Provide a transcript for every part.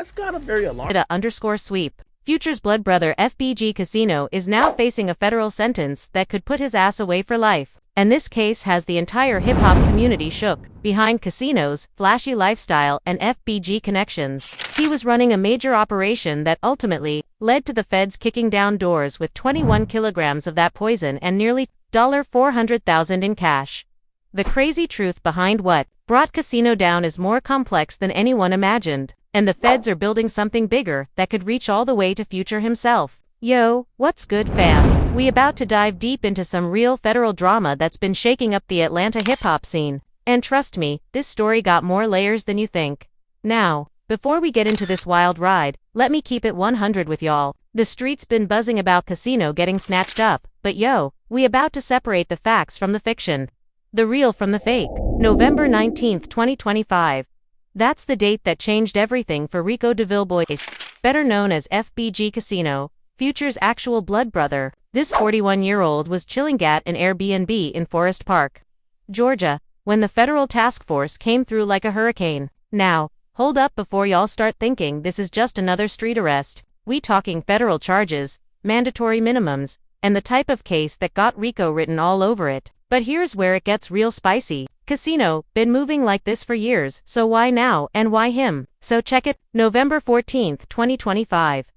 That's got a very alarming. _sweep. Future's blood brother FBG Casino is now facing a federal sentence that could put his ass away for life. And this case has the entire hip-hop community shook. Behind Casino's flashy lifestyle and FBG connections, he was running a major operation that ultimately led to the feds kicking down doors with 21 kilograms of that poison and nearly $400,000 in cash. The crazy truth behind what brought Casino down is more complex than anyone imagined, and the feds are building something bigger that could reach all the way to Future himself. Yo, what's good, fam? We about to dive deep into some real federal drama that's been shaking up the Atlanta hip-hop scene. And trust me, this story got more layers than you think. Now, before we get into this wild ride, let me keep it 100 with y'all. The streets been buzzing about Casino getting snatched up, but yo, we about to separate the facts from the fiction. The real from the fake. November 19th, 2025. That's the date that changed everything for Rico DeVille Boyce, better known as FBG Casino, Future's actual blood brother. This 41-year-old was chilling at an Airbnb in Forest Park, Georgia, when the federal task force came through like a hurricane. Now, hold up before y'all start thinking this is just another street arrest. We talking federal charges, mandatory minimums, and the type of case that got Rico written all over it. But here's where it gets real spicy. Casino, been moving like this for years, so why now and why him? So check it. November 14th, 2025.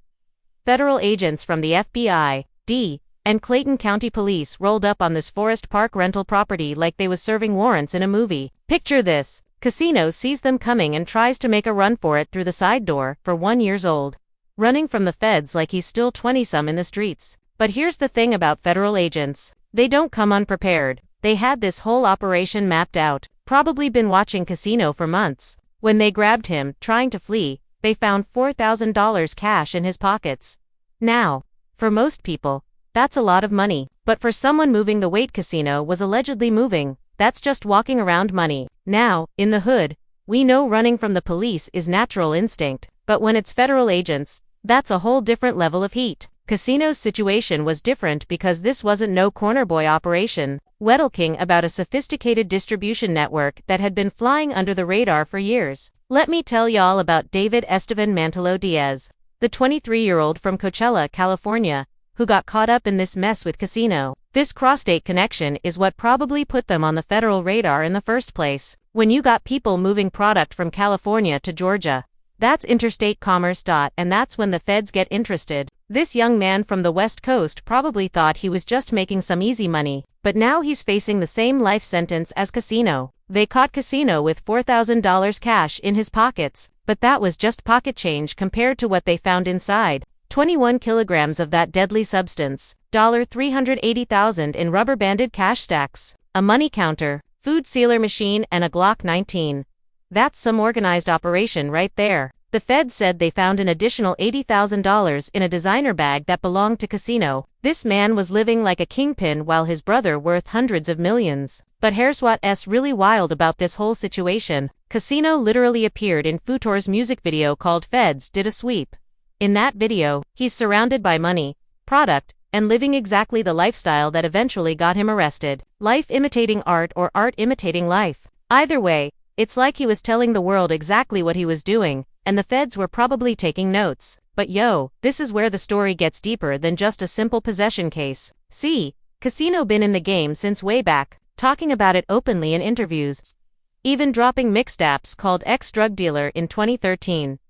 Federal agents from the FBI, D, and Clayton County Police rolled up on this Forest Park rental property like they was serving warrants in a movie. Picture this. Casino sees them coming and tries to make a run for it through the side door, for 1 year old. Running from the feds like he's still 20-some in the streets. But here's the thing about federal agents. They don't come unprepared. They had this whole operation mapped out, probably been watching Casino for months. When they grabbed him, trying to flee, they found $4,000 cash in his pockets. Now, for most people, that's a lot of money. But for someone moving the weight Casino was allegedly moving, that's just walking around money. Now, in the hood, we know running from the police is natural instinct. But when it's federal agents, that's a whole different level of heat. Casino's situation was different because this wasn't no corner boy operation, Weddleking about a sophisticated distribution network that had been flying under the radar for years. Let me tell y'all about David Estevan Mantelo Diaz, the 23-year-old from Coachella, California, who got caught up in this mess with Casino. This cross-state connection is what probably put them on the federal radar in the first place. When you got people moving product from California to Georgia, that's interstate commerce. And that's when the feds get interested. This young man from the West Coast probably thought he was just making some easy money, but now he's facing the same life sentence as Casino. They caught Casino with $4,000 cash in his pockets, but that was just pocket change compared to what they found inside. 21 kilograms of that deadly substance, $380,000 in rubber-banded cash stacks, a money counter, food sealer machine, and a Glock 19. That's some organized operation right there. The feds said they found an additional $80,000 in a designer bag that belonged to Casino. This man was living like a kingpin while his brother worth hundreds of millions. But here's what's really wild about this whole situation. Casino literally appeared in Future's music video called Feds Did a Sweep. In that video, he's surrounded by money, product, and living exactly the lifestyle that eventually got him arrested. Life imitating art or art imitating life. Either way, it's like he was telling the world exactly what he was doing, and the feds were probably taking notes. But yo, this is where the story gets deeper than just a simple possession case. See, Casino been in the game since way back, talking about it openly in interviews. Even dropping mixtapes called Ex-Drug Dealer in 2013.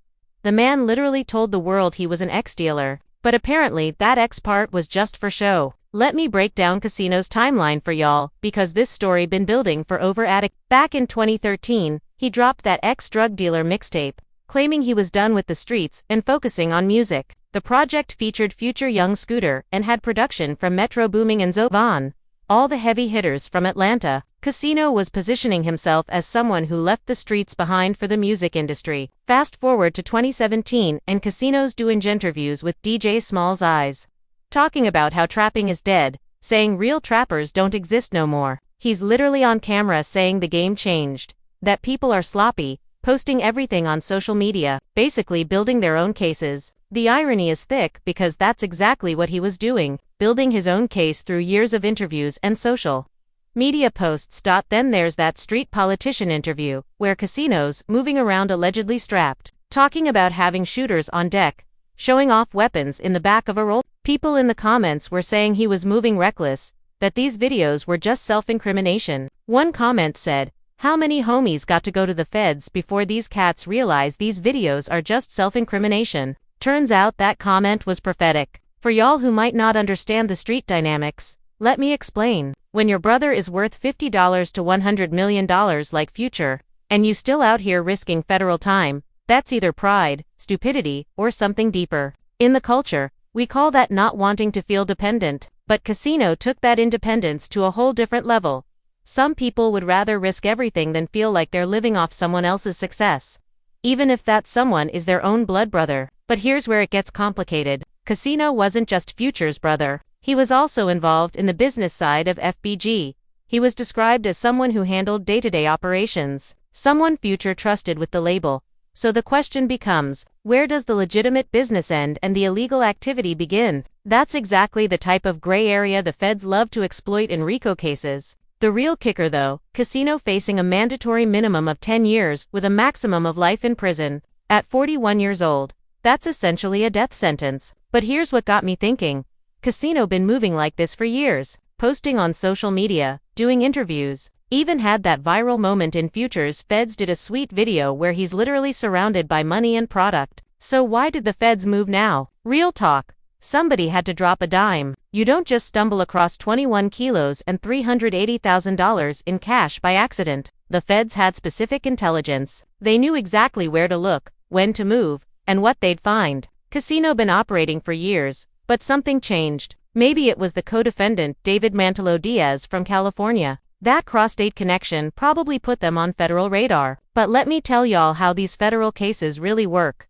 The man literally told the world he was an ex-dealer, but apparently that X part was just for show. Let me break down Casino's timeline for y'all, because this story been building for over a decade. Back in 2013, he dropped that Ex-Drug Dealer mixtape, claiming he was done with the streets and focusing on music. The project featured Future, Young Scooter, and had production from Metro Boomin and Zovan, all the heavy hitters from Atlanta. Casino was positioning himself as someone who left the streets behind for the music industry. Fast forward to 2017 and Casino's doing interviews with DJ Small's Eyes, talking about how trapping is dead, saying real trappers don't exist no more. He's literally on camera saying the game changed, that people are sloppy, posting everything on social media, basically building their own cases. The irony is thick because that's exactly what he was doing, building his own case through years of interviews and social media posts. Then there's that street politician interview, where Casino's moving around allegedly strapped talking about having shooters on deck, showing off weapons in the back of a roll. People in the comments were saying he was moving reckless, that these videos were just self-incrimination. One comment said, "How many homies got to go to the feds before these cats realize these videos are just self-incrimination?" Turns out that comment was prophetic. For y'all who might not understand the street dynamics, let me explain. When your brother is worth $50 to $100 million like Future, and you still out here risking federal time, that's either pride, stupidity, or something deeper. In the culture, we call that not wanting to feel dependent. But Casino took that independence to a whole different level. Some people would rather risk everything than feel like they're living off someone else's success, even if that someone is their own blood brother. But here's where it gets complicated. Casino wasn't just Future's brother. He was also involved in the business side of FBG. He was described as someone who handled day-to-day operations, someone Future trusted with the label. So the question becomes, where does the legitimate business end and the illegal activity begin? That's exactly the type of gray area the feds love to exploit in RICO cases. The real kicker though, Casino facing a mandatory minimum of 10 years with a maximum of life in prison. At 41 years old, that's essentially a death sentence. But here's what got me thinking. Casino been moving like this for years, posting on social media, doing interviews, even had that viral moment in Future's Feds Did a Sweet video where he's literally surrounded by money and product. So why did the feds move now? Real talk. Somebody had to drop a dime. You don't just stumble across 21 kilos and $380,000 in cash by accident. The feds had specific intelligence. They knew exactly where to look, when to move, and what they'd find. Casino been operating for years, but something changed. Maybe it was the co-defendant David Mantelo Diaz from California. That cross-state connection probably put them on federal radar. But let me tell y'all how these federal cases really work.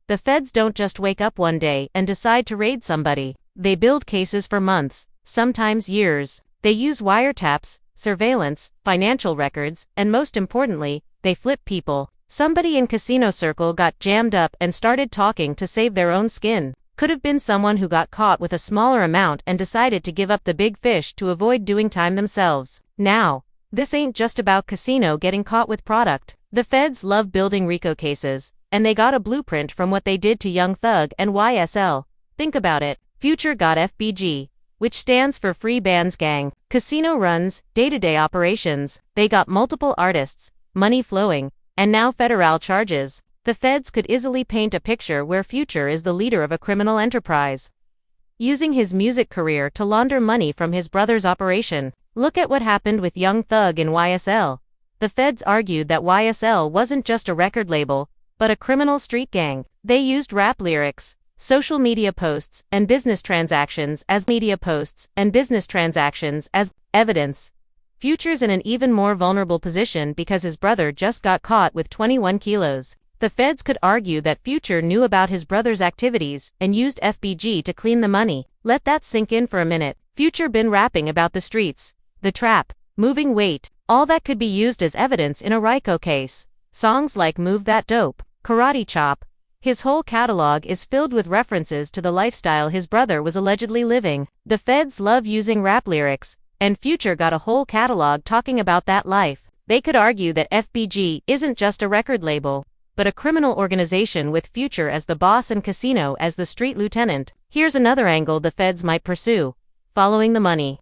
The feds don't just wake up one day and decide to raid somebody. They build cases for months, sometimes years. They use wiretaps, surveillance, financial records, and most importantly, they flip people. Somebody in Casino Circle got jammed up and started talking to save their own skin. Could have been someone who got caught with a smaller amount and decided to give up the big fish to avoid doing time themselves. Now, this ain't just about Casino getting caught with product. The feds love building RICO cases, and they got a blueprint from what they did to Young Thug and YSL. Think about it. Future got FBG, which stands for Free Bands Gang. Casino runs day-to-day operations. They got multiple artists, money flowing, and now federal charges. The feds could easily paint a picture where Future is the leader of a criminal enterprise, using his music career to launder money from his brother's operation. Look at what happened with Young Thug and YSL. The feds argued that YSL wasn't just a record label, but a criminal street gang. They used rap lyrics, social media posts, and business transactions as evidence. Future's in an even more vulnerable position because his brother just got caught with 21 kilos. The feds could argue that Future knew about his brother's activities and used FBG to clean the money. Let that sink in for a minute. Future been rapping about the streets, the trap, moving weight, all that could be used as evidence in a RICO case. Songs like Move That Dope, Karate Chop. His whole catalog is filled with references to the lifestyle his brother was allegedly living. The feds love using rap lyrics, and Future got a whole catalog talking about that life. They could argue that FBG isn't just a record label, but a criminal organization with Future as the boss and Casino as the street lieutenant. Here's another angle the feds might pursue: following the money.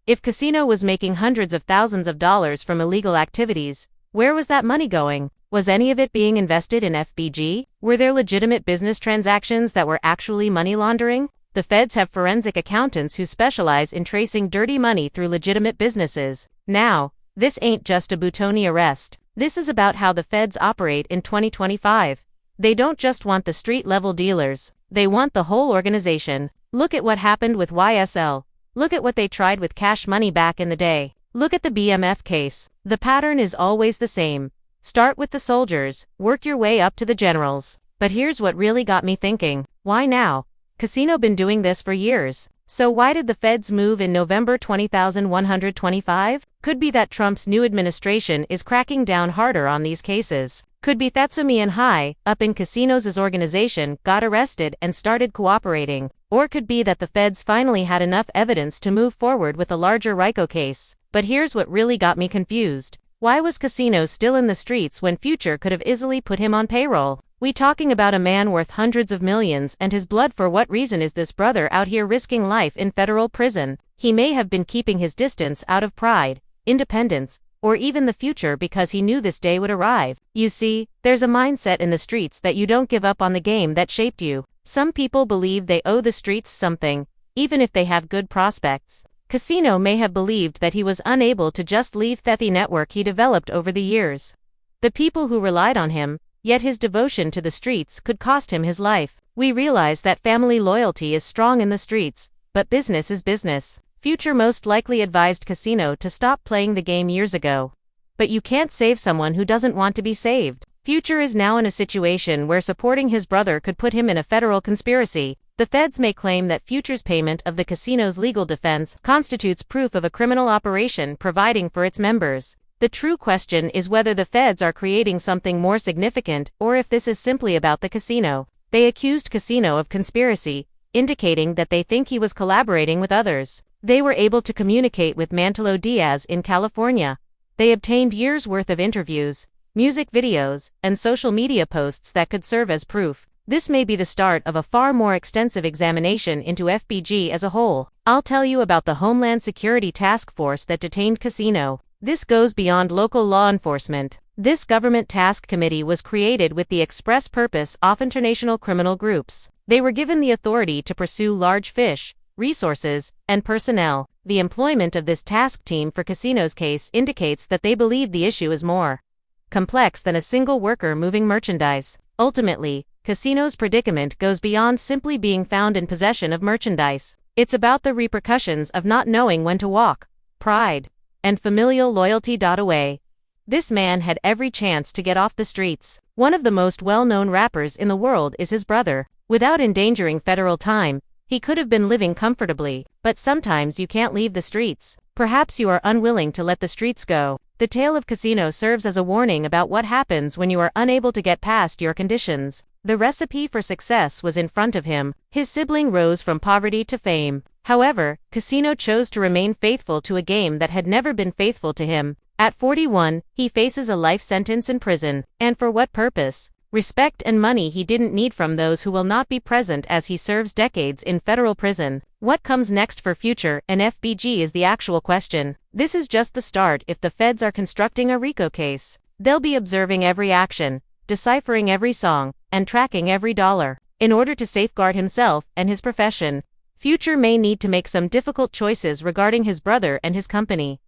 If Casino was making hundreds of thousands of dollars from illegal activities, where was that money going? Was any of it being invested in FBG? Were there legitimate business transactions that were actually money laundering? The feds have forensic accountants who specialize in tracing dirty money through legitimate businesses. Now, this ain't just a Boutoni arrest. This is about how the feds operate in 2025. They don't just want the street-level dealers. They want the whole organization. Look at what happened with YSL. Look at what they tried with Cash Money back in the day. Look at the BMF case. The pattern is always the same. Start with the soldiers, work your way up to the generals. But here's what really got me thinking. Why now? Casino been doing this for years. So why did the feds move in November 20,125? Could be that Trump's new administration is cracking down harder on these cases. Could be Tatsumi and High, up in Casino's organization, got arrested and started cooperating. Or could be that the feds finally had enough evidence to move forward with a larger RICO case. But here's what really got me confused. Why was Casino still in the streets when Future could have easily put him on payroll? We talking about a man worth hundreds of millions and his blood. For what reason is this brother out here risking life in federal prison? He may have been keeping his distance out of pride, independence, or even the future because he knew this day would arrive. You see, there's a mindset in the streets that you don't give up on the game that shaped you. Some people believe they owe the streets something, even if they have good prospects. Casino may have believed that he was unable to just leave the network he developed over the years. The people who relied on him, yet his devotion to the streets could cost him his life. We realize that family loyalty is strong in the streets, but business is business. Future most likely advised Casino to stop playing the game years ago. But you can't save someone who doesn't want to be saved. Future is now in a situation where supporting his brother could put him in a federal conspiracy. The feds may claim that Future's payment of the casino's legal defense constitutes proof of a criminal operation providing for its members. The true question is whether the feds are creating something more significant or if this is simply about the casino. They accused Casino of conspiracy, indicating that they think he was collaborating with others. They were able to communicate with Mantelo Diaz in California. They obtained years' worth of interviews, music videos, and social media posts that could serve as proof. This may be the start of a far more extensive examination into FBG as a whole. I'll tell you about the Homeland Security Task Force that detained Casino. This goes beyond local law enforcement. This government task committee was created with the express purpose of international criminal groups. They were given the authority to pursue large fish, resources, and personnel. The employment of this task team for Casino's case indicates that they believe the issue is more complex than a single worker moving merchandise. Ultimately, Casino's predicament goes beyond simply being found in possession of merchandise. It's about the repercussions of not knowing when to walk, pride, and familial loyalty away. This man had every chance to get off the streets. One of the most well-known rappers in the world is his brother. Without endangering federal time, he could have been living comfortably, but sometimes you can't leave the streets. Perhaps you are unwilling to let the streets go. The tale of Casino serves as a warning about what happens when you are unable to get past your conditions. The recipe for success was in front of him. His sibling rose from poverty to fame. However, Casino chose to remain faithful to a game that had never been faithful to him. At 41, he faces a life sentence in prison. And for what purpose? Respect and money he didn't need from those who will not be present as he serves decades in federal prison. What comes next for Future and FBG is the actual question. This is just the start. If the feds are constructing a RICO case, they'll be observing every action, deciphering every song, and tracking every dollar. In order to safeguard himself and his profession, Future may need to make some difficult choices regarding his brother and his company.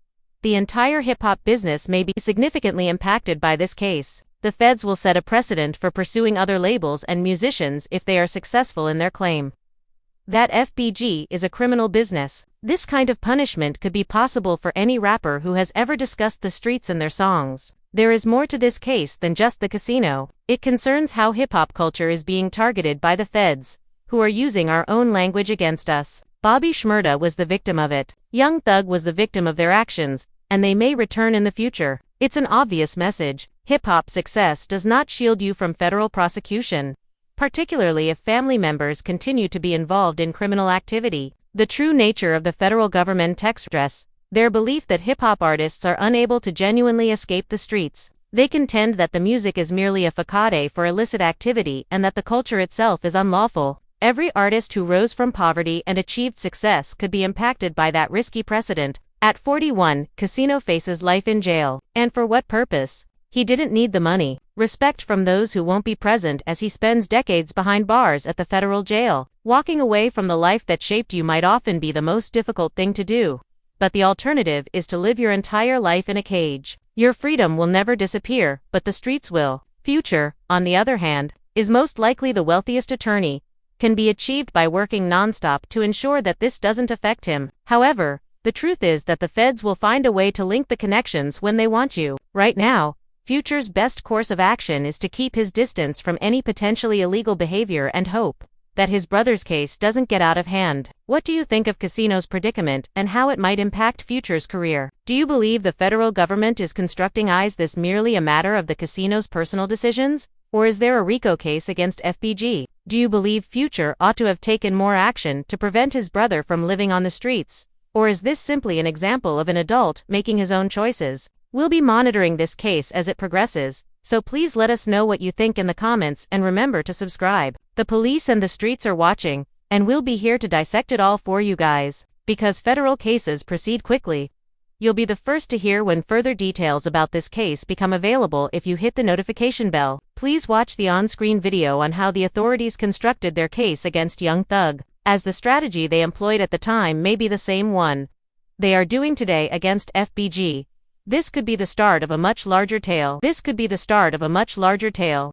The entire hip-hop business may be significantly impacted by this case. The feds will set a precedent for pursuing other labels and musicians if they are successful in their claim that FBG is a criminal business. This kind of punishment could be possible for any rapper who has ever discussed the streets in their songs. There is more to this case than just the casino. It concerns how hip-hop culture is being targeted by the feds, who are using our own language against us. Bobby Shmurda was the victim of it. Young Thug was the victim of their actions, and they may return in the future. It's an obvious message. Hip-hop success does not shield you from federal prosecution, particularly if family members continue to be involved in criminal activity. The true nature of the federal government express their belief that hip-hop artists are unable to genuinely escape the streets. They contend that the music is merely a facade for illicit activity and that the culture itself is unlawful. Every artist who rose from poverty and achieved success could be impacted by that risky precedent. At 41, Casino faces life in jail. And for what purpose? He didn't need the money. Respect from those who won't be present as he spends decades behind bars at the federal jail. Walking away from the life that shaped you might often be the most difficult thing to do. But the alternative is to live your entire life in a cage. Your freedom will never disappear, but the streets will. Future, on the other hand, is most likely the wealthiest attorney, can be achieved by working nonstop to ensure that this doesn't affect him. However, the truth is that the feds will find a way to link the connections when they want you. Right now, Future's best course of action is to keep his distance from any potentially illegal behavior and hope that his brother's case doesn't get out of hand. What do you think of Casino's predicament and how it might impact Future's career? Do you believe the federal government is constructing this merely a matter of the casino's personal decisions? Or is there a RICO case against FBG? Do you believe Future ought to have taken more action to prevent his brother from living on the streets? Or is this simply an example of an adult making his own choices? We'll be monitoring this case as it progresses. So please let us know what you think in the comments and remember to subscribe. The police and the streets are watching, and we'll be here to dissect it all for you guys. Because federal cases proceed quickly, you'll be the first to hear when further details about this case become available if you hit the notification bell. Please watch the on-screen video on how the authorities constructed their case against Young Thug, as the strategy they employed at the time may be the same one they are doing today against FBG. This could be the start of a much larger tale.